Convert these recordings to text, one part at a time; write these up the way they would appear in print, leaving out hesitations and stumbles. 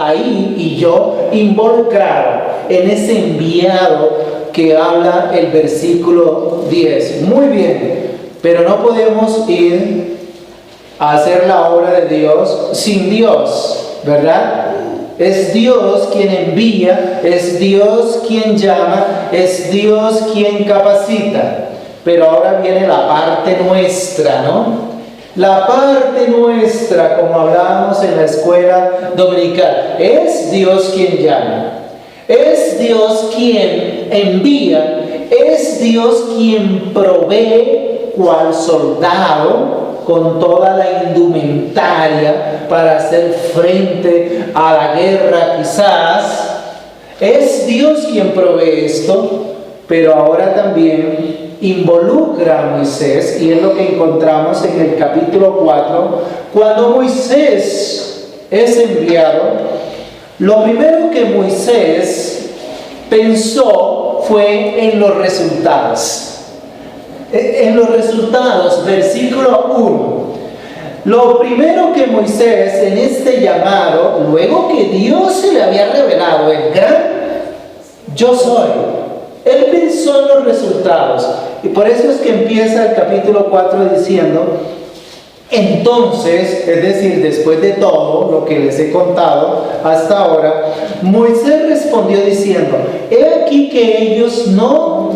ahí y yo involucrado en ese enviado que habla el versículo 10. Muy bien, pero no podemos ir a hacer la obra de Dios sin Dios, ¿verdad? Es Dios quien envía, es Dios quien llama, es Dios quien capacita. Pero ahora viene la parte nuestra, ¿no? La parte nuestra, como hablábamos en la escuela dominical, es Dios quien llama, es Dios quien envía, es Dios quien provee cual soldado con toda la indumentaria para hacer frente a la guerra quizás. Es Dios quien provee esto, pero ahora también involucra a Moisés, y es lo que encontramos en el capítulo 4, cuando Moisés es enviado. Lo primero que Moisés pensó fue en los resultados. En los resultados, versículo 1. Lo primero que Moisés en este llamado, luego que Dios se le había revelado el gran yo soy, él pensó en los resultados. Y por eso es que empieza el capítulo 4 diciendo: entonces, es decir, después de todo lo que les he contado hasta ahora, Moisés respondió diciendo: he aquí que ellos no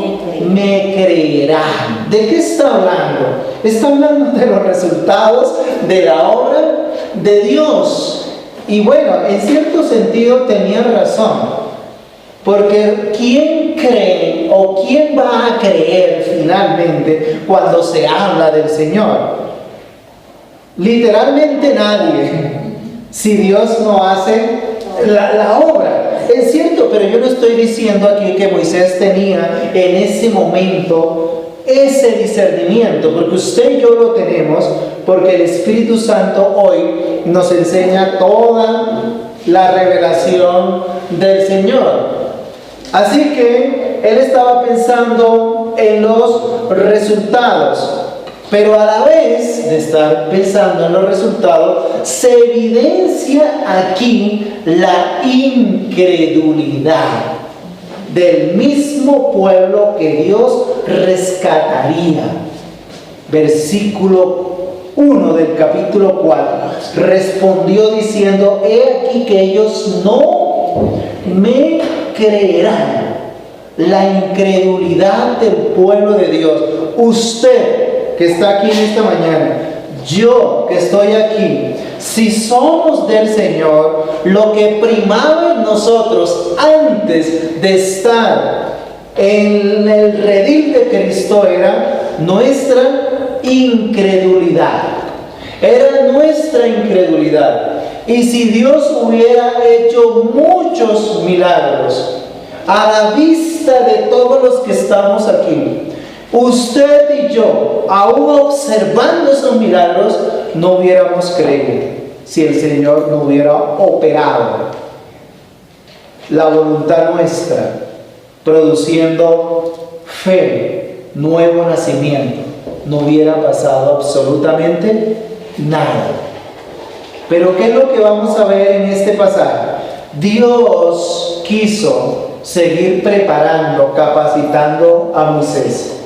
me creerán. ¿De qué está hablando? Está hablando de los resultados de la obra de Dios. Y bueno, en cierto sentido tenía razón, porque ¿quién cree o quién va a creer finalmente cuando se habla del Señor? Literalmente nadie, si Dios no hace la obra. Es cierto, pero yo no estoy diciendo aquí que Moisés tenía en ese momento ese discernimiento, porque usted y yo lo tenemos, porque el Espíritu Santo hoy nos enseña toda la revelación del Señor. Así que él estaba pensando en los resultados. Pero a la vez de estar pensando en los resultados, se evidencia aquí la incredulidad del mismo pueblo que Dios rescataría. Versículo 1 del capítulo 4. Respondió diciendo: he aquí que ellos no me creerán. La incredulidad del pueblo de Dios. Usted que está aquí en esta mañana, yo que estoy aquí, si somos del Señor, lo que primaba en nosotros antes de estar en el redil de Cristo era nuestra incredulidad. Era nuestra incredulidad. Y si Dios hubiera hecho muchos milagros a la vista de todos los que estamos aquí, usted y yo, aún observando esos milagros, no hubiéramos creído si el Señor no hubiera operado la voluntad nuestra, produciendo fe, nuevo nacimiento. No hubiera pasado absolutamente nada. Pero ¿qué es lo que vamos a ver en este pasaje? Dios quiso seguir preparando, capacitando a Moisés.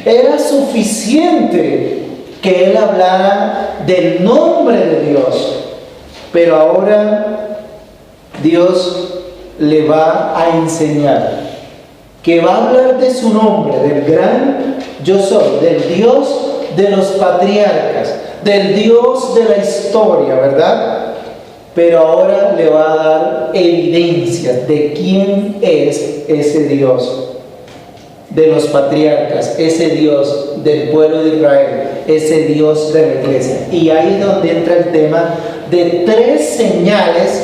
Era suficiente que él hablara del nombre de Dios, pero ahora Dios le va a enseñar que va a hablar de su nombre, del gran yo soy, del Dios de los patriarcas, del Dios de la historia, ¿verdad? Pero ahora le va a dar evidencias de quién es ese Dios de los patriarcas, ese Dios del pueblo de Israel, ese Dios de la iglesia. Y ahí es donde entra el tema de 3 señales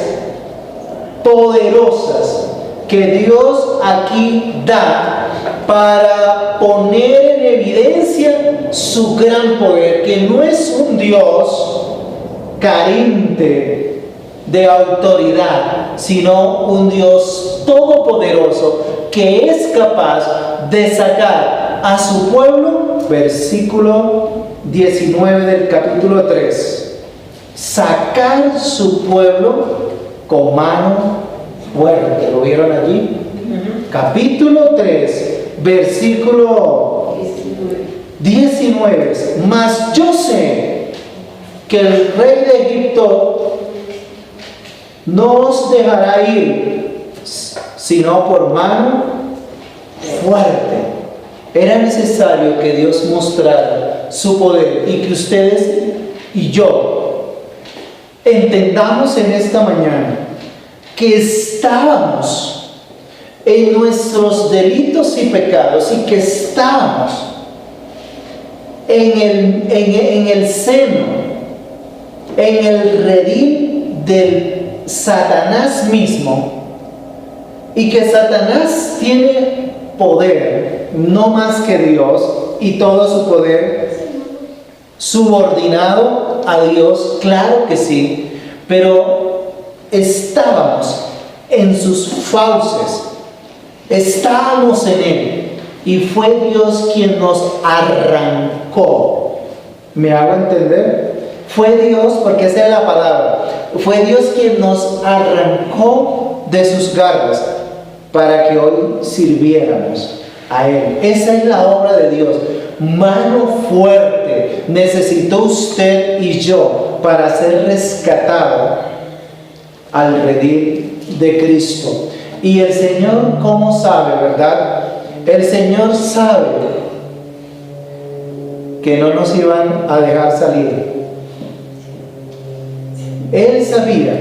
poderosas que Dios aquí da para poner en evidencia su gran poder, que no es un Dios carente de autoridad, sino un Dios todopoderoso que es capaz de sacar a su pueblo, versículo 19 del capítulo 3, sacar su pueblo con mano fuerte. ¿Lo vieron allí? Capítulo 3, versículo 19. Mas yo sé que el rey de Egipto no os dejará ir, sino por mano fuerte. Era necesario que Dios mostrara su poder y que ustedes y yo entendamos en esta mañana que estábamos en nuestros delitos y pecados y que estábamos en el seno, en el redil del Satanás mismo, y que Satanás tiene poder no más que Dios, y todo su poder subordinado a Dios, claro que sí, pero estábamos en sus fauces, estábamos en Él, y fue Dios quien nos arrancó. ¿Me hago entender? Fue Dios, porque esa es la palabra, fue Dios quien nos arrancó de sus garras para que hoy sirviéramos a Él. Esa es la obra de Dios. Mano fuerte necesitó usted y yo para ser rescatado al redil de Cristo. Y el Señor, ¿cómo sabe, verdad? El Señor sabe que no nos iban a dejar salir. Él sabía.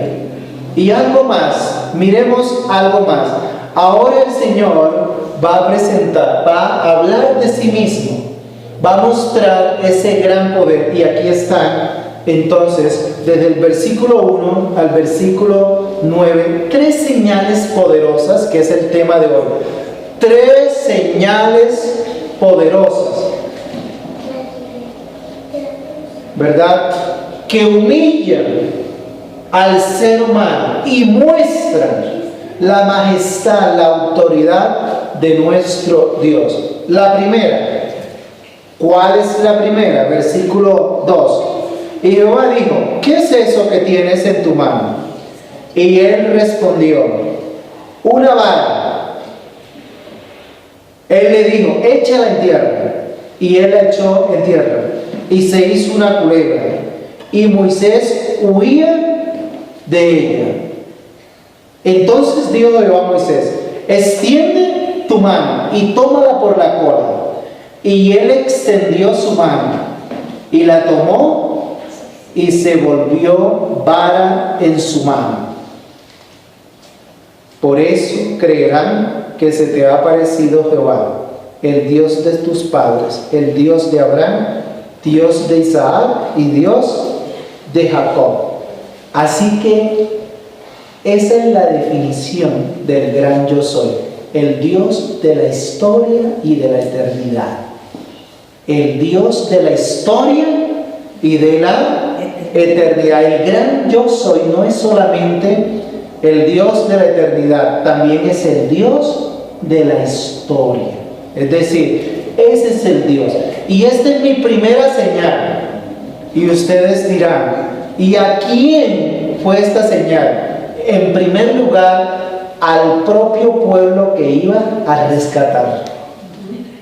Y algo más, miremos algo más. Ahora el Señor va a presentar, va a hablar de sí mismo, va a mostrar ese gran poder. Y aquí están, entonces, desde el versículo 1 al versículo 9, 3 señales poderosas, que es el tema de hoy. 3 señales poderosas, ¿verdad? Que humillan al ser humano y muestran la majestad, la autoridad de nuestro Dios. La primera, ¿cuál es la primera? Versículo 2. Y Jehová dijo: ¿qué es eso que tienes en tu mano? Y él respondió: una vara. Él le dijo: échala en tierra. Y él la echó en tierra, y se hizo una culebra, y Moisés huía de ella. Entonces dijo Jehová a Moisés: extiende tu mano y tómala por la cola. Y él extendió su mano y la tomó, y se volvió vara en su mano. Por eso creerán que se te ha aparecido Jehová, el Dios de tus padres, el Dios de Abraham, Dios de Isaac y Dios de Jacob. Así que esa es la definición del gran yo soy, el Dios de la historia y de la eternidad. El Dios de la historia y de la eternidad. El gran yo soy no es solamente el Dios de la eternidad, también es el Dios de la historia. Es decir, ese es el Dios. Y esta es mi primera señal. Y ustedes dirán: ¿y a quién fue esta señal? En primer lugar, al propio pueblo que iba a rescatar.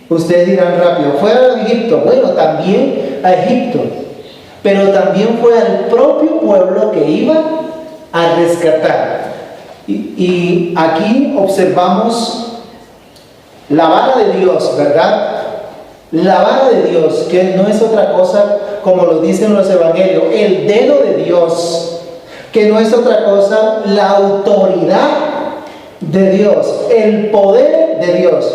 Ustedes dirán rápido: fue a Egipto. Bueno, también a Egipto, pero también fue al propio pueblo que iba a rescatar. Y aquí observamos la vara de Dios, ¿verdad? La vara de Dios, que no es otra cosa, como lo dicen los evangelios, el dedo de Dios, que no es otra cosa, la autoridad de Dios, el poder de Dios.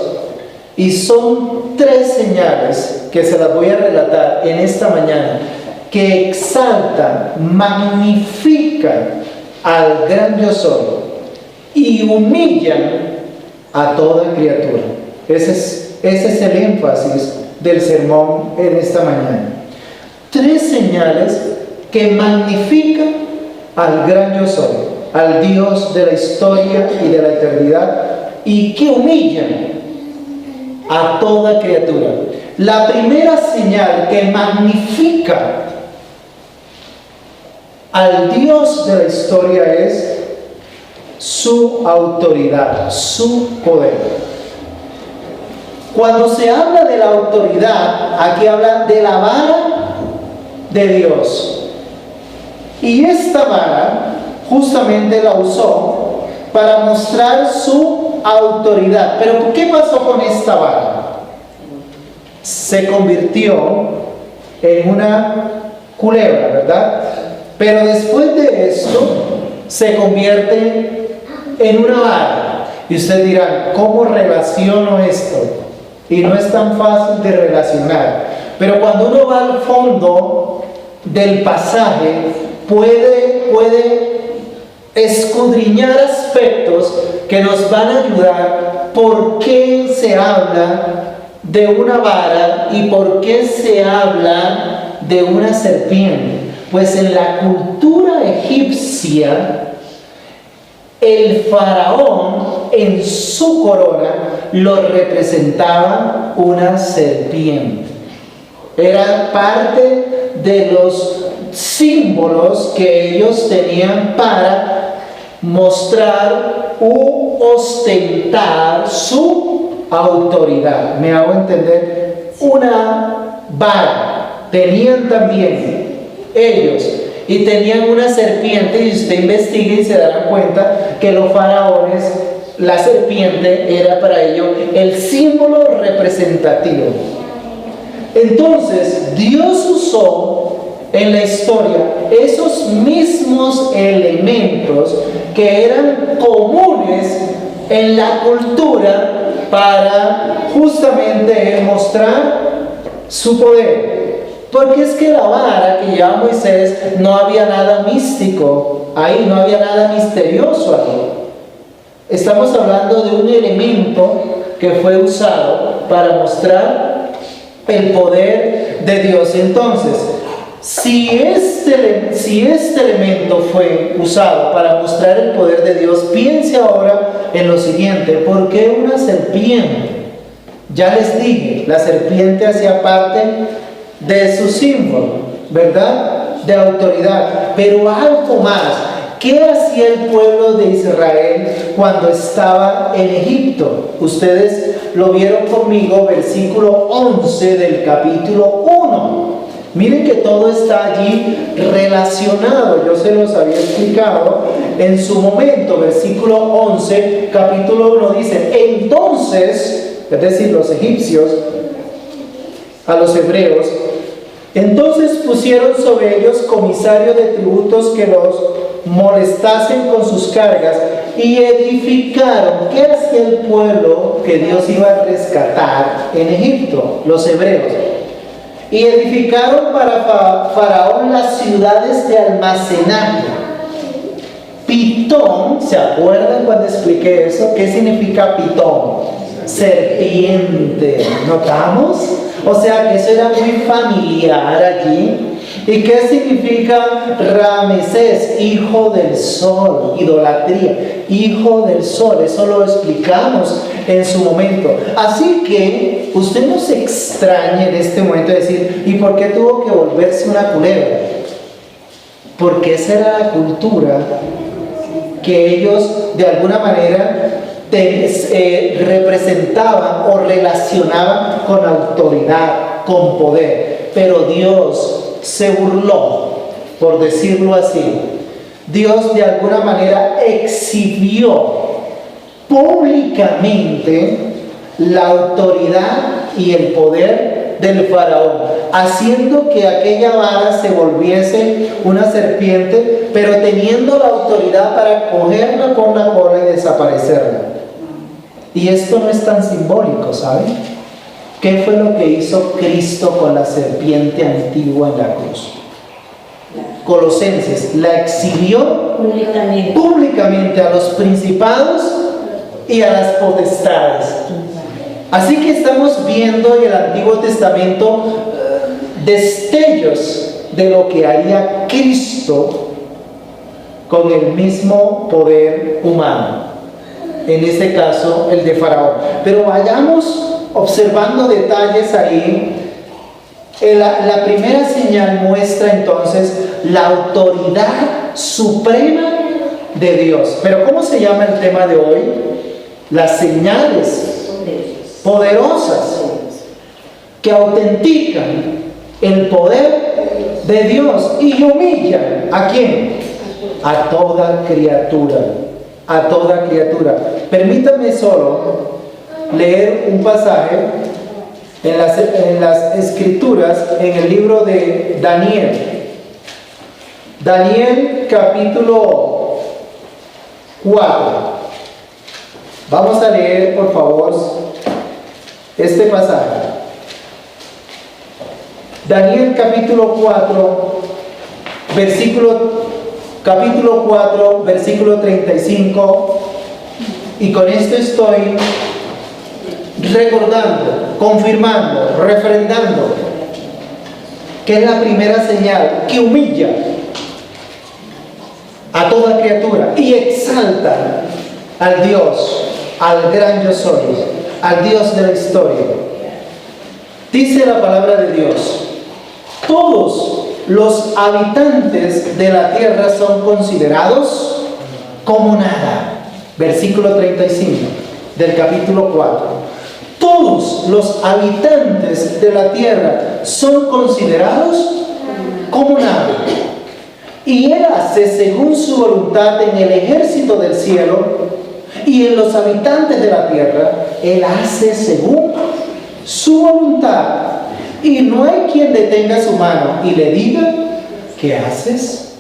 Y son 3 señales que se las voy a relatar en esta mañana, que exaltan, magnifican al gran yo soy y humillan a toda criatura. Ese es el énfasis del sermón en esta mañana. 3 señales que magnifican al gran yo soy, al Dios de la historia y de la eternidad, y que humillan a toda criatura. La primera señal que magnifica al Dios de la historia es su autoridad, su poder. Cuando se habla de la autoridad, aquí habla de la vara de Dios. Y esta vara justamente la usó para mostrar su autoridad. Pero ¿qué pasó con esta vara? Se convirtió en una culebra, ¿verdad? Pero después de esto se convierte en una vara. Y usted dirá, ¿cómo relaciono esto? Y no es tan fácil de relacionar. Pero cuando uno va al fondo del pasaje, puede escudriñar aspectos que nos van a ayudar. ¿Por qué se habla de una vara y por qué se habla de una serpiente? Pues en la cultura egipcia, el faraón en su corona lo representaba una serpiente. Era parte de los símbolos que ellos tenían para mostrar u ostentar su autoridad. ¿Me hago entender? Una vara tenían también ellos, y tenían una serpiente, y usted investiga y se dará cuenta que los faraones, la serpiente era para ellos el símbolo representativo. Entonces Dios usó en la historia esos mismos elementos que eran comunes en la cultura para justamente mostrar su poder. Porque es que la vara que llevaba Moisés, no había nada místico ahí, no había nada misterioso ahí. Estamos hablando de un elemento que fue usado para mostrar el poder de Dios. Entonces, si este elemento fue usado para mostrar el poder de Dios, piense ahora en lo siguiente: ¿por qué una serpiente? Ya les dije, la serpiente hacía parte de su símbolo, ¿verdad? De autoridad. Pero algo más. ¿Qué hacía el pueblo de Israel cuando estaba en Egipto? Ustedes lo vieron conmigo, versículo 11 del capítulo 1. Miren que todo está allí relacionado. Yo se los había explicado en su momento. Versículo 11, capítulo 1 dice: entonces, es decir, los egipcios, a los hebreos, entonces pusieron sobre ellos comisarios de tributos que los molestasen con sus cargas, y edificaron. ¿Qué hacía el pueblo que Dios iba a rescatar en Egipto? Los hebreos. Y edificaron para Faraón las ciudades de almacenaje. Pitón, ¿se acuerdan cuando expliqué eso? ¿Qué significa pitón? Serpiente. ¿Notamos? O sea que eso era muy familiar allí. ¿Y qué significa Ramesés? Hijo del sol, idolatría, hijo del sol. Eso lo explicamos en su momento. Así que usted no se extrañe en este momento de decir: ¿y por qué tuvo que volverse una culebra? Porque esa era la cultura que ellos de alguna manera representaban o relacionaban con autoridad, con poder. Pero Dios se burló, por decirlo así. Dios de alguna manera exhibió públicamente la autoridad y el poder del faraón, haciendo que aquella vara se volviese una serpiente, pero teniendo la autoridad para cogerla con la cola y desaparecerla. Y esto no es tan simbólico, ¿saben? ¿Qué fue lo que hizo Cristo con la serpiente antigua en la cruz? Colosenses, la exhibió públicamente a los principados y a las potestades. Así que estamos viendo en el Antiguo Testamento destellos de lo que haría Cristo con el mismo poder humano, en este caso el de Faraón. Pero vayamos observando detalles ahí. La primera señal muestra entonces la autoridad suprema de Dios. Pero ¿cómo se llama el tema de hoy? Las señales poderosas que autentican el poder de Dios y humillan ¿a quién? A toda criatura. A toda criatura. Permítame solo leer un pasaje en las escrituras, en el libro de Daniel. Daniel capítulo 4. Vamos a leer, por favor, este pasaje. Daniel capítulo 4, capítulo 4, versículo 35. Y con esto estoy recordando, confirmando, refrendando que es la primera señal que humilla a toda criatura y exalta al Dios, al gran yo soy, al Dios de la historia. Dice la palabra de Dios: todos los habitantes de la tierra son considerados como nada. Versículo 35 del capítulo 4. Todos los habitantes de la tierra son considerados como nada. Y Él hace según su voluntad en el ejército del cielo y en los habitantes de la tierra. Él hace según su voluntad. Y no hay quien detenga su mano y le diga: ¿qué haces?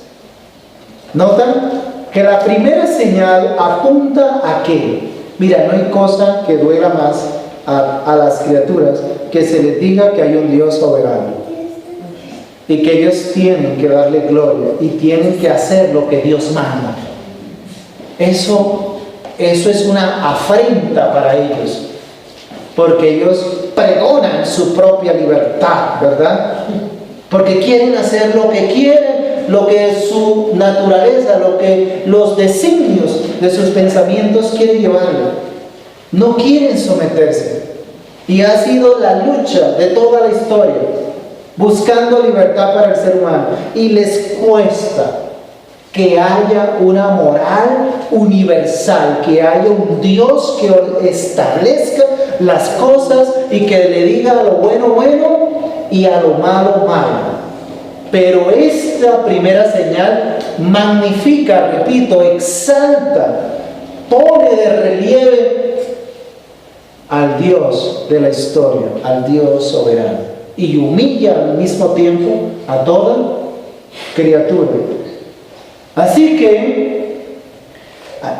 ¿Notan? Que la primera señal apunta a qué. Mira, no hay cosa que duela más a las criaturas que se les diga que hay un Dios soberano y que ellos tienen que darle gloria y tienen que hacer lo que Dios manda. Eso es una afrenta para ellos, porque ellos pregonan su propia libertad, ¿verdad? Porque quieren hacer lo que quieren, lo que es su naturaleza, lo que los designios de sus pensamientos quieren llevarle. No quieren someterse. Y ha sido la lucha de toda la historia, buscando libertad para el ser humano. Y les cuesta que haya una moral universal, que haya un Dios que establezca las cosas y que le diga a lo bueno, bueno, y a lo malo, malo. Pero esta primera señal magnifica, repito, exalta, pone de relieve al Dios de la historia, al Dios soberano, y humilla al mismo tiempo a toda criatura. Así que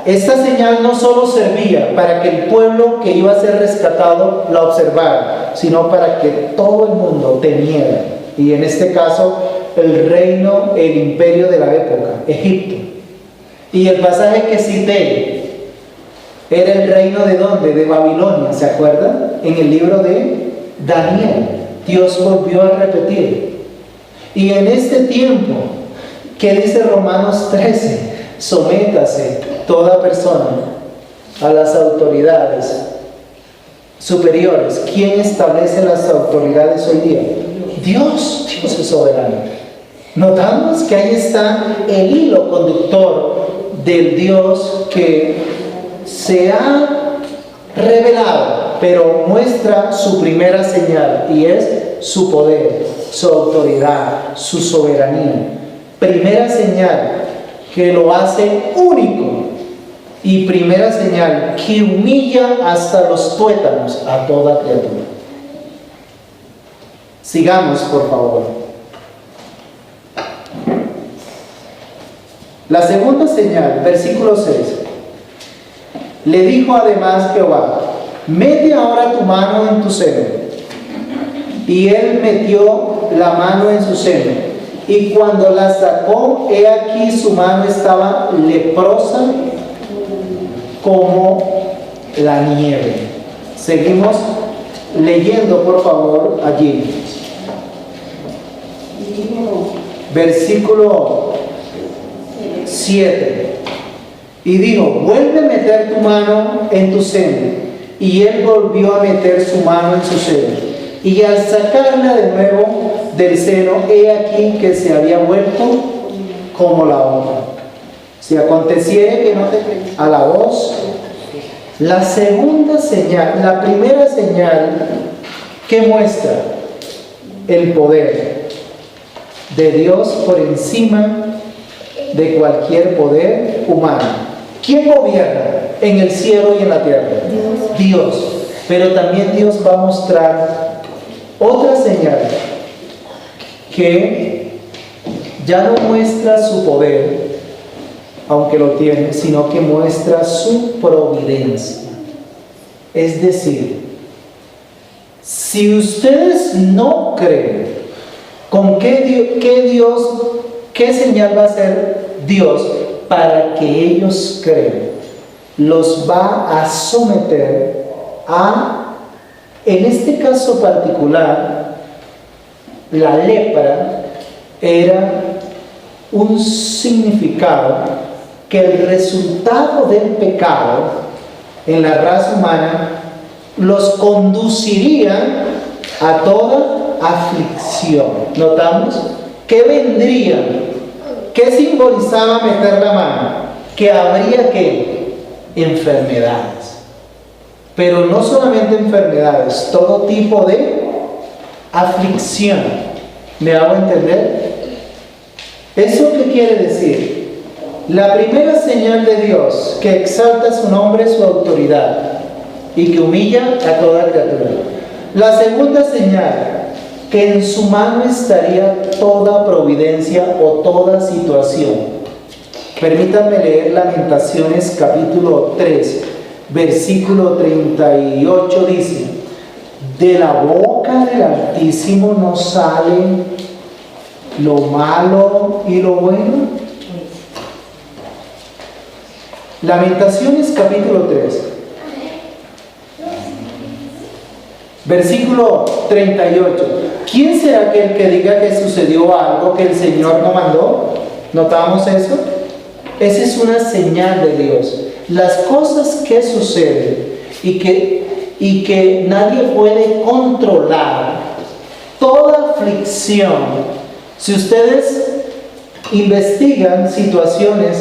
esta señal no solo servía para que el pueblo que iba a ser rescatado la observara, sino para que todo el mundo temiera. Y en este caso, el reino, el imperio de la época, Egipto. Y el pasaje que cité era el reino de ¿dónde? De Babilonia, ¿se acuerdan? En el libro de Daniel, Dios volvió a repetir. Y en este tiempo, ¿qué dice Romanos 13? Sométase toda persona a las autoridades superiores. ¿Quién establece las autoridades hoy día? Dios. Dios es soberano. Notamos que ahí está el hilo conductor del Dios que se ha revelado, pero muestra su primera señal, y es su poder, su autoridad, su soberanía. Primera señal que lo hace único, y primera señal que humilla hasta los tuétanos a toda criatura. Sigamos, por favor. La segunda señal, versículo 6. Le dijo además Jehová: mete ahora tu mano en tu seno. Y él metió la mano en su seno, y cuando la sacó, he aquí su mano estaba leprosa como la nieve. Seguimos leyendo, por favor, allí. Versículo 7. Y dijo: vuelve a meter tu mano en tu seno. Y él volvió a meter su mano en su seno. Y al sacarla de nuevo del seno, he aquí que se había vuelto como la otra. Si aconteciere que no te a la voz. La segunda señal, la primera señal que muestra el poder de Dios por encima de cualquier poder humano. ¿Quién gobierna en el cielo y en la tierra? Dios. Pero también Dios va a mostrar otra señal que ya no muestra su poder, aunque lo tiene, sino que muestra su providencia. Es decir, si ustedes no creen con qué señal va a hacer Dios para que ellos crean, los va a someter a, en este caso particular, la lepra era un significado que el resultado del pecado en la raza humana los conduciría a toda aflicción. ¿Notamos? ¿Qué vendría? ¿Qué simbolizaba meter la mano? Que habría que enfermedades. Pero no solamente enfermedades, todo tipo de aflicción. ¿Me hago entender? ¿Eso qué quiere decir? La primera señal de Dios, que exalta su nombre, su autoridad, y que humilla a toda criatura. La segunda señal, que en su mano estaría toda providencia o toda situación. Permítanme leer Lamentaciones capítulo 3, versículo 38, dice: de la boca del Altísimo no sale lo malo y lo bueno. Lamentaciones capítulo 3, versículo 38. ¿Quién será aquel que diga que sucedió algo que el Señor no mandó? ¿Notamos eso? Esa es una señal de Dios. Las cosas que suceden y que nadie puede controlar, toda aflicción. Si ustedes investigan situaciones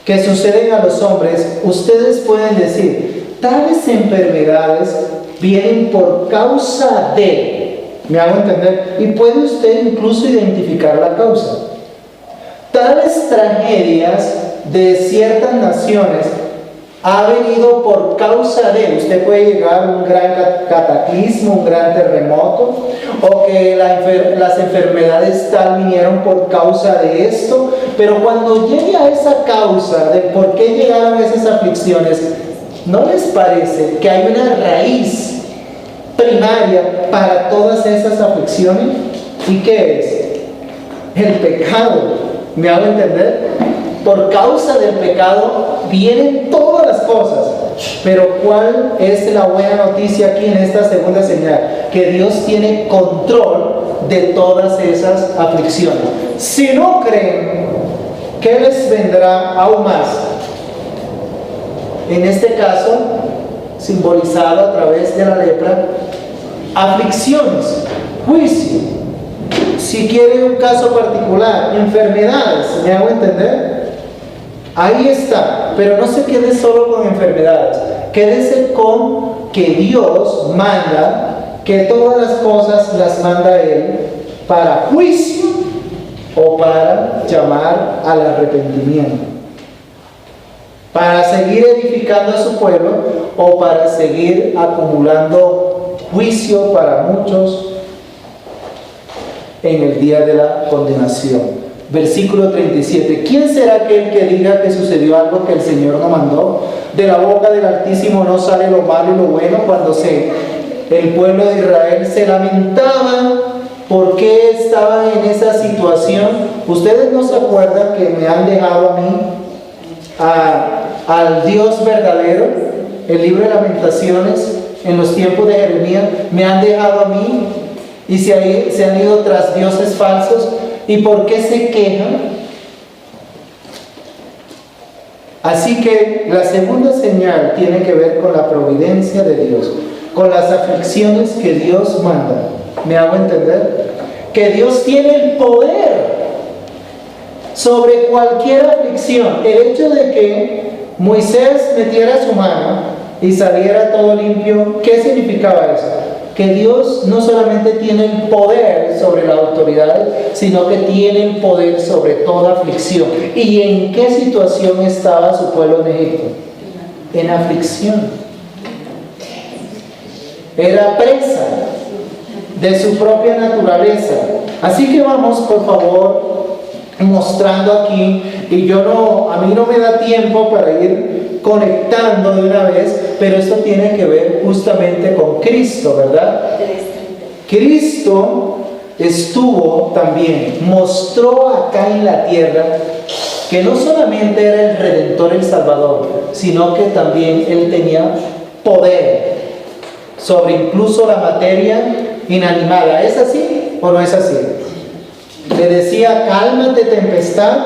que suceden a los hombres, ustedes pueden decir, tales enfermedades vienen por causa de, ¿me hago entender? Y puede usted incluso identificar la causa. Tales tragedias de ciertas naciones ha venido por causa de, usted puede llegar a un gran cataclismo, un gran terremoto, o que las enfermedades tal vinieron por causa de esto, pero cuando llegue a esa causa de por qué llegaron esas aflicciones, ¿no les parece que hay una raíz primaria para todas esas aflicciones? ¿Y qué es? El pecado. ¿Me hago entender? Por causa del pecado vienen todas las cosas. Pero ¿cuál es la buena noticia aquí en esta segunda señal? Que Dios tiene control de todas esas aflicciones. Si no creen, ¿qué les vendrá aún más? En este caso, simbolizado a través de la lepra, aflicciones, juicio. Si quieren un caso particular, enfermedades, ¿me hago entender? Ahí está, pero no se quede solo con enfermedades, quédese con que Dios manda, que todas las cosas las manda Él para juicio o para llamar al arrepentimiento, para seguir edificando a su pueblo o para seguir acumulando juicio para muchos en el día de la condenación. Versículo 37. ¿Quién será aquel que diga que sucedió algo que el Señor no mandó? De la boca del Altísimo no sale lo malo y lo bueno. Cuando el pueblo de Israel se lamentaba por qué estaban en esa situación, ¿ustedes no se acuerdan que me han dejado a mí al Dios verdadero? El libro de Lamentaciones, en los tiempos de Jeremías, me han dejado a mí y se han ido tras dioses falsos. ¿Y por qué se quejan? Así que la segunda señal tiene que ver con la providencia de Dios, con las aflicciones que Dios manda. ¿Me hago entender? Que Dios tiene el poder sobre cualquier aflicción. El hecho de que Moisés metiera su mano y saliera todo limpio, ¿qué significaba eso? Que Dios no solamente tiene el poder sobre la autoridad, sino que tiene el poder sobre toda aflicción. ¿Y en qué situación estaba su pueblo en Egipto? En aflicción. Era presa de su propia naturaleza. Así que vamos, por favor, mostrando aquí, y a mí no me da tiempo para ir conectando de una vez, pero esto tiene que ver justamente con Cristo, ¿verdad? Cristo estuvo también, mostró acá en la tierra que no solamente era el Redentor, el Salvador, sino que también Él tenía poder sobre incluso la materia inanimada. ¿Es así o no es así? Le decía, cálmate tempestad,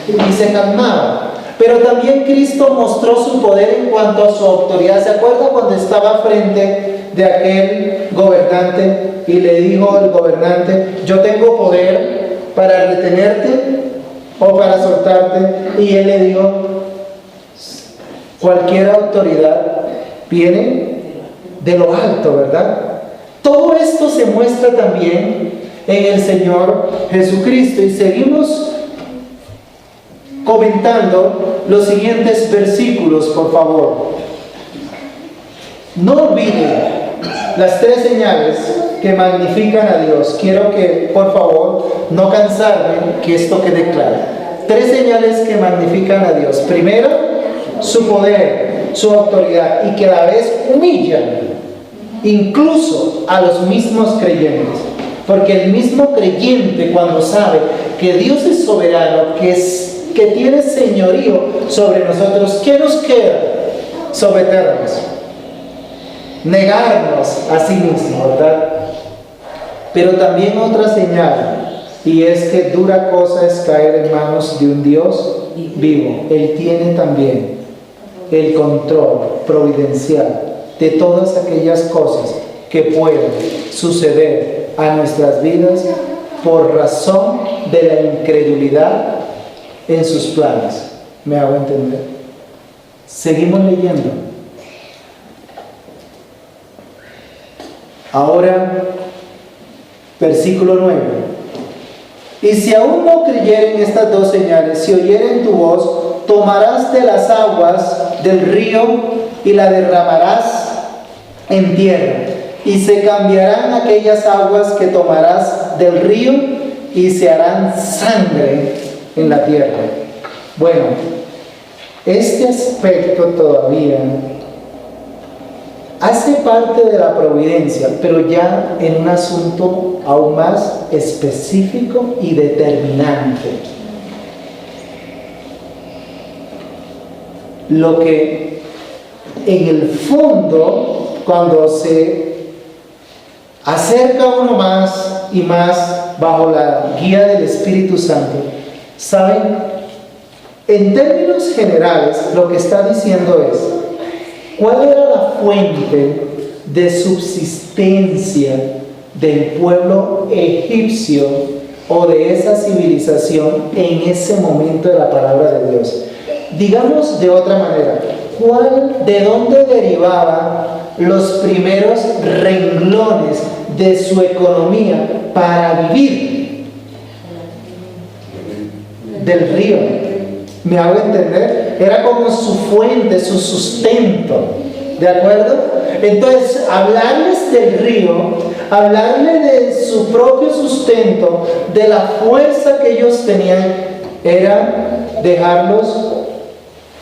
y se calmaba. Pero también Cristo mostró su poder en cuanto a su autoridad. ¿Se acuerda cuando estaba frente de aquel gobernante y le dijo al gobernante, yo tengo poder para retenerte o para soltarte? Y él le dijo, cualquier autoridad viene de lo alto, ¿verdad? Todo esto se muestra también en el Señor Jesucristo. Y seguimos comentando los siguientes versículos, por favor. No olviden las tres señales que magnifican a Dios. Quiero que, por favor, no cansarme, que esto quede claro. Tres señales que magnifican a Dios. Primero, su poder, su autoridad, y que a la vez humillan incluso a los mismos creyentes. Porque el mismo creyente, cuando sabe que Dios es soberano, que tiene señorío sobre nosotros, ¿qué nos queda? Someternos, negarnos a sí mismo, ¿verdad? Pero también otra señal, y es que dura cosa es caer en manos de un Dios vivo. Él tiene también el control providencial de todas aquellas cosas que pueden suceder a nuestras vidas por razón de la incredulidad en sus planes. ¿Me hago entender? Seguimos leyendo. Ahora, versículo 9. Y si aún no creyeren estas dos señales, si oyeren tu voz, tomarás de las aguas del río y la derramarás en tierra, y se cambiarán aquellas aguas que tomarás del río y se harán sangre en la tierra. Bueno, este aspecto todavía hace parte de la providencia, pero ya en un asunto aún más específico y determinante. Lo que en el fondo, cuando se acerca uno más y más bajo la guía del Espíritu Santo, ¿saben? En términos generales, lo que está diciendo es, ¿cuál era la fuente de subsistencia del pueblo egipcio o de esa civilización en ese momento de la palabra de Dios? Digamos de otra manera, ¿de dónde derivaban los primeros renglones de su economía para vivir? Del río. ¿Me hago entender? Era como su fuente, su sustento. ¿De acuerdo? Entonces, hablarles del río, hablarles de su propio sustento, de la fuerza que ellos tenían, era dejarlos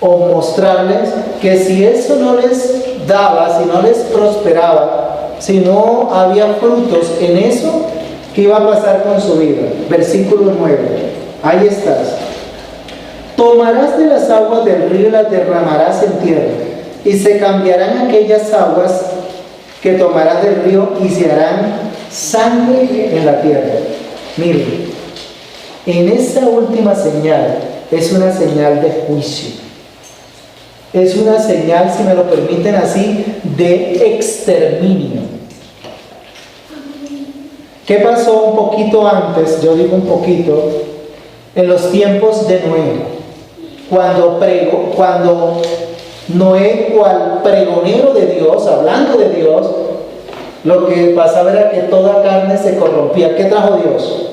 o mostrarles que si eso no les daba, si no les prosperaba, si no había frutos en eso, ¿qué iba a pasar con su vida? Versículo 9. Ahí estás. Tomarás de las aguas del río y las derramarás en tierra, y se cambiarán aquellas aguas que tomarás del río y se harán sangre en la tierra. Miren, en esta última señal es una señal de juicio. Es una señal, si me lo permiten así, de exterminio. ¿Qué pasó un poquito antes? Yo digo un poquito, En los tiempos de Noé, cuando Noé, cual pregonero de Dios, hablando de Dios, lo que pasaba era que toda carne se corrompía. ¿Qué trajo Dios?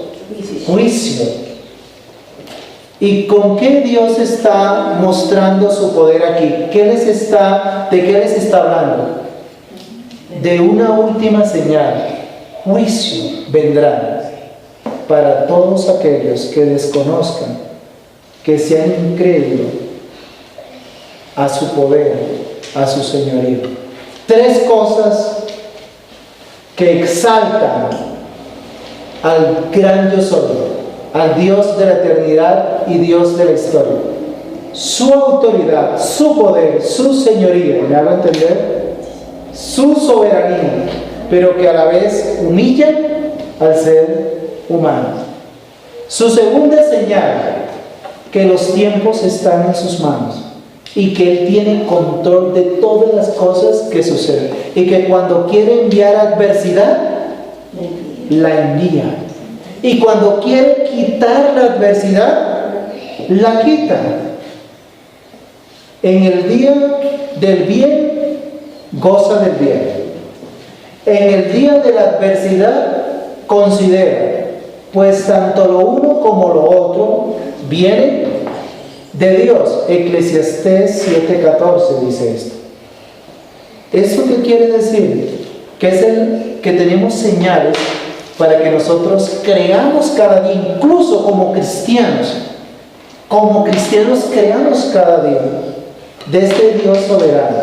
Juicio. ¿Y con qué Dios está mostrando su poder aquí? ¿De qué les está hablando? De una última señal. Juicio vendrá para todos aquellos que desconozcan, que sean incrédulos a su poder, a su señorío. Tres cosas que exaltan al gran yo soy, al Dios de la eternidad y Dios de la historia. Su autoridad, su poder, su señorío, ¿me hago entender? Su soberanía, pero que a la vez humilla al ser humano. Su segunda señal, que los tiempos están en sus manos y que Él tiene control de todas las cosas que suceden, y que cuando quiere enviar adversidad, la envía, y cuando quiere quitar la adversidad, la quita. En el día del bien, goza del bien. En el día de la adversidad, considera, pues tanto lo uno como lo otro viene de Dios. Eclesiastés 7:14 dice esto. ¿Eso qué quiere decir? Que tenemos señales para que nosotros creamos cada día, incluso como cristianos creamos cada día de este Dios soberano,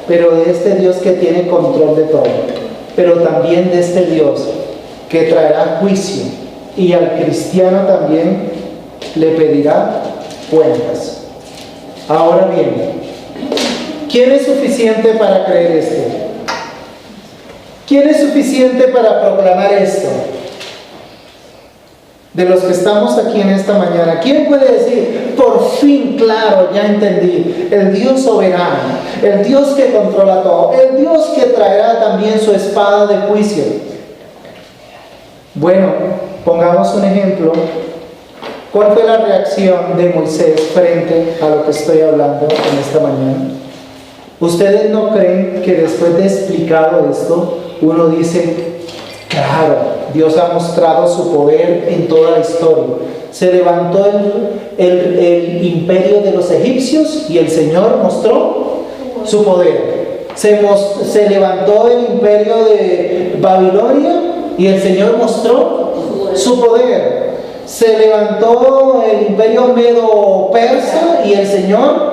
pero de este Dios que tiene control de todo, pero también de este Dios que traerá juicio, y al cristiano también le pedirá cuentas. Ahora bien, ¿quién es suficiente para creer esto? ¿Quién es suficiente para proclamar esto? De los que estamos aquí en esta mañana, ¿quién puede decir, por fin, claro, ya entendí, el Dios soberano, el Dios que controla todo, el Dios que traerá también su espada de juicio? Bueno, pongamos un ejemplo. ¿Cuál fue la reacción de Moisés frente a lo que estoy hablando en esta mañana? ¿Ustedes no creen que después de explicado esto, uno dice, claro, Dios ha mostrado su poder en toda la historia? Se levantó el imperio de los egipcios y el Señor mostró su poder. Se levantó el imperio de Babilonia y el Señor mostró su poder. Se levantó el imperio medo-persa y el Señor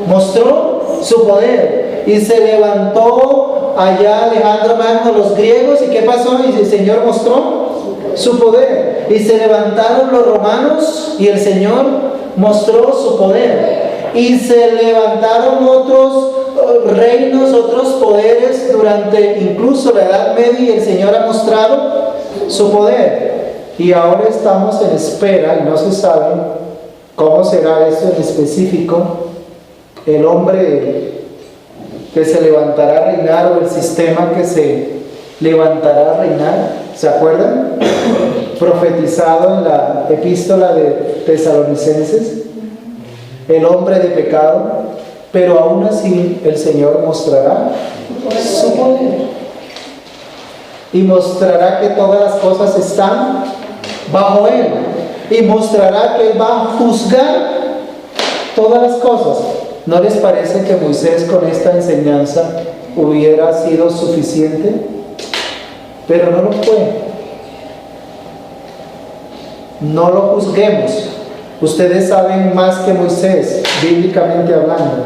mostró su poder. Y se levantó allá Alejandro Magno, los griegos, ¿y qué pasó? Y el Señor mostró su poder. Y se levantaron los romanos y el Señor mostró su poder. Y se levantaron otros reinos, otros poderes durante incluso la Edad Media, y el Señor ha mostrado su poder. Y ahora estamos en espera, y no se sabe cómo será eso en específico, el hombre que se levantará a reinar, o el sistema que se levantará a reinar. ¿Se acuerdan? Profetizado en la epístola de Tesalonicenses, el hombre de pecado, pero aún así el Señor mostrará su poder y mostrará que todas las cosas están bajo Él, y mostrará que Él va a juzgar todas las cosas. ¿No les parece que Moisés con esta enseñanza hubiera sido suficiente? Pero no lo fue. No lo juzguemos. Ustedes saben más que Moisés, bíblicamente hablando,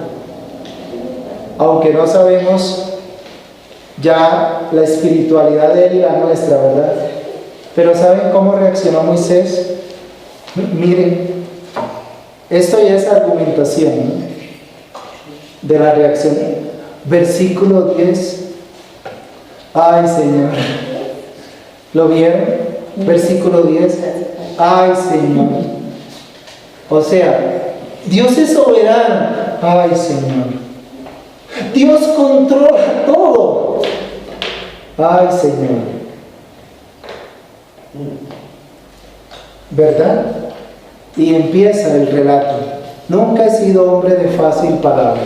aunque no sabemos ya la espiritualidad de él y la nuestra, ¿verdad? Pero ¿saben cómo reaccionó Moisés? Miren, esto ya es argumentación, ¿no?, de la reacción. Versículo 10. Ay, Señor. ¿Lo vieron? Versículo 10. Ay, Señor. O sea, Dios es soberano. Ay, Señor. Dios controla todo. Ay, Señor. ¿Verdad? Y empieza el relato. Nunca he sido hombre de fácil palabra,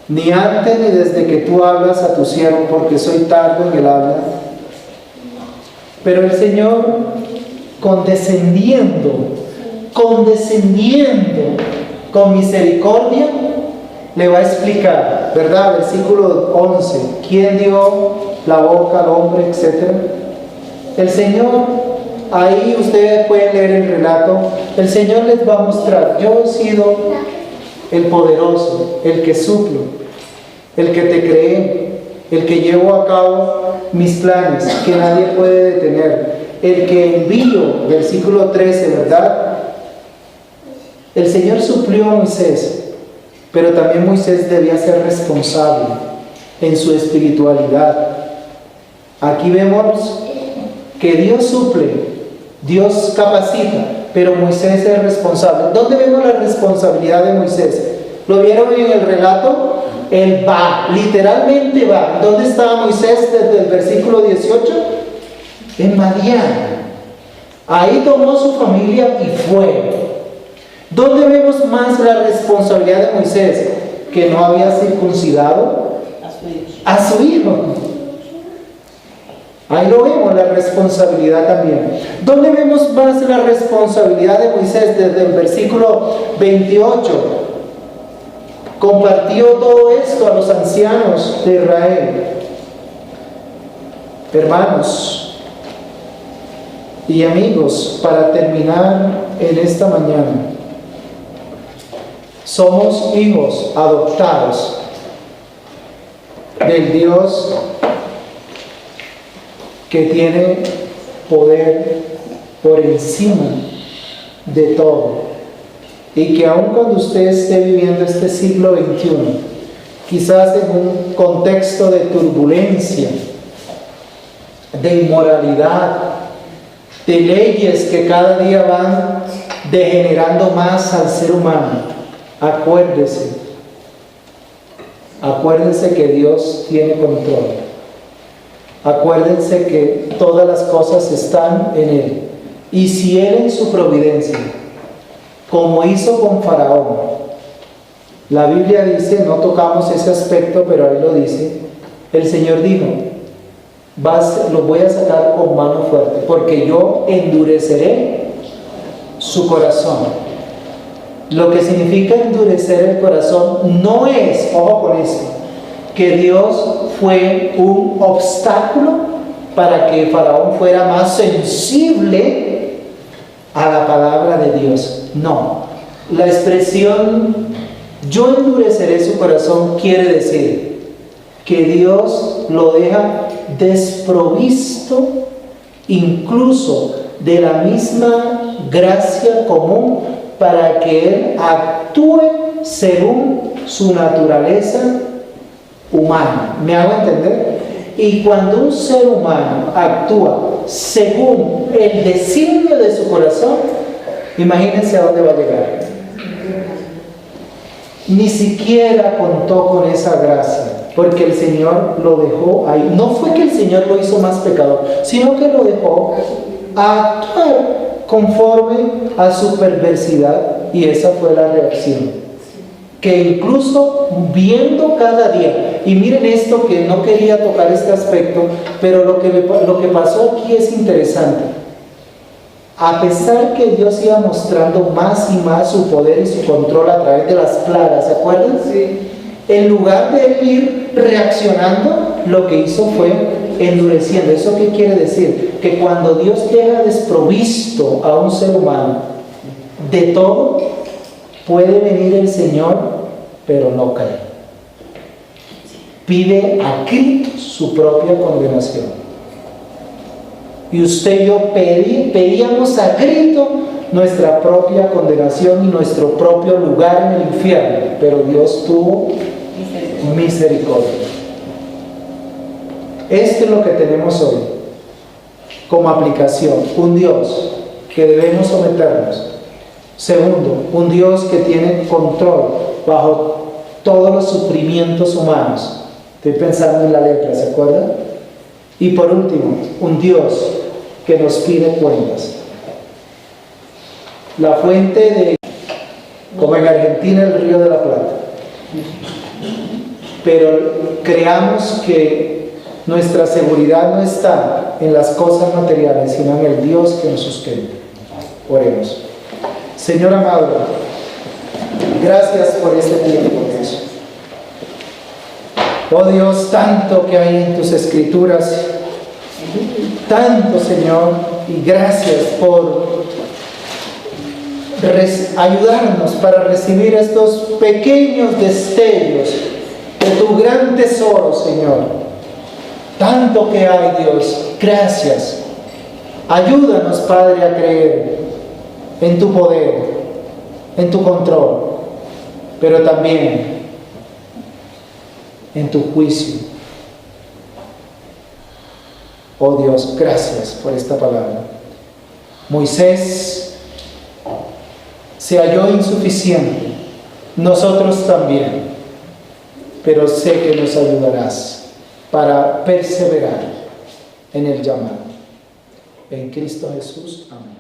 ni antes ni desde que tú hablas a tu siervo, porque soy tardo en el habla. Pero el Señor, condescendiendo con misericordia, le va a explicar, ¿verdad? Versículo 11, ¿quién dio la boca al hombre?, etcétera. El Señor, ahí ustedes pueden leer el relato, el Señor les va a mostrar: yo he sido el poderoso, el que suplo, el que te creé, el que llevo a cabo mis planes, que nadie puede detener, el que envío, versículo 13, ¿verdad? El Señor suplió a Moisés, pero también Moisés debía ser responsable en su espiritualidad. Aquí vemos que Dios suple, Dios capacita, pero Moisés es responsable. ¿Dónde vemos la responsabilidad de Moisés? ¿Lo vieron en el relato? Él va, literalmente va. ¿Dónde estaba Moisés desde el versículo 18? En Madián. Ahí tomó su familia y fue. ¿Dónde vemos más la responsabilidad de Moisés? Que no había circuncidado a su hijo. Ahí lo vemos, la responsabilidad también. ¿Dónde vemos más la responsabilidad de Moisés? Desde el versículo 28. Compartió todo esto a los ancianos de Israel. Hermanos y amigos, para terminar en esta mañana, somos hijos adoptados del Dios que tiene poder por encima de todo, y que aun cuando usted esté viviendo este siglo XXI, quizás en un contexto de turbulencia, de inmoralidad, de leyes que cada día van degenerando más al ser humano, acuérdense que Dios tiene control. Acuérdense que todas las cosas están en Él. Y si Él en su providencia, como hizo con Faraón, la Biblia dice, no tocamos ese aspecto, pero ahí lo dice, el Señor dijo: los voy a sacar con mano fuerte, porque yo endureceré su corazón. Lo que significa endurecer el corazón no es, ojo con esto, que Dios fue un obstáculo para que Faraón fuera más sensible a la palabra de Dios. No, la expresión yo endureceré su corazón quiere decir que Dios lo deja desprovisto incluso de la misma gracia común para que Él actúe según su naturaleza humana. ¿Me hago entender? Y cuando un ser humano actúa según el designio de su corazón, imagínense a dónde va a llegar. Ni siquiera contó con esa gracia, porque el Señor lo dejó ahí. No fue que el Señor lo hizo más pecador, sino que lo dejó a actuar conforme a su perversidad, y esa fue la reacción. Que incluso viendo cada día, y miren esto, que no quería tocar este aspecto, pero lo que pasó aquí es interesante. A pesar que Dios iba mostrando más y más su poder y su control a través de las plagas, ¿se acuerdan? Sí. En lugar de ir reaccionando, lo que hizo fue endureciendo. ¿Eso qué quiere decir? Que cuando Dios deja desprovisto a un ser humano de todo, puede venir el Señor, pero no cae. Pide a gritos su propia condenación. Y usted y yo pedíamos a grito nuestra propia condenación y nuestro propio lugar en el infierno, pero Dios tuvo misericordia. Esto es lo que tenemos hoy como aplicación: un Dios que debemos someternos. Segundo, un Dios que tiene control bajo todos los sufrimientos humanos. Estoy pensando en la lepra, ¿se acuerdan? Y por último, un Dios que nos pide cuentas. La fuente de, como en Argentina, el Río de la Plata. Pero creamos que nuestra seguridad no está en las cosas materiales, sino en el Dios que nos sustenta. Oremos. Señor amado, gracias por este tiempo, Dios. Oh Dios, tanto que hay en tus escrituras, tanto, Señor, y gracias por ayudarnos para recibir estos pequeños destellos de tu gran tesoro, Señor. Tanto que hay, Dios, gracias. Ayúdanos, Padre, a creer en tu poder, en tu control, pero también en tu juicio. Oh Dios, gracias por esta palabra. Moisés se halló insuficiente, nosotros también, pero sé que nos ayudarás para perseverar en el llamado. En Cristo Jesús, amén.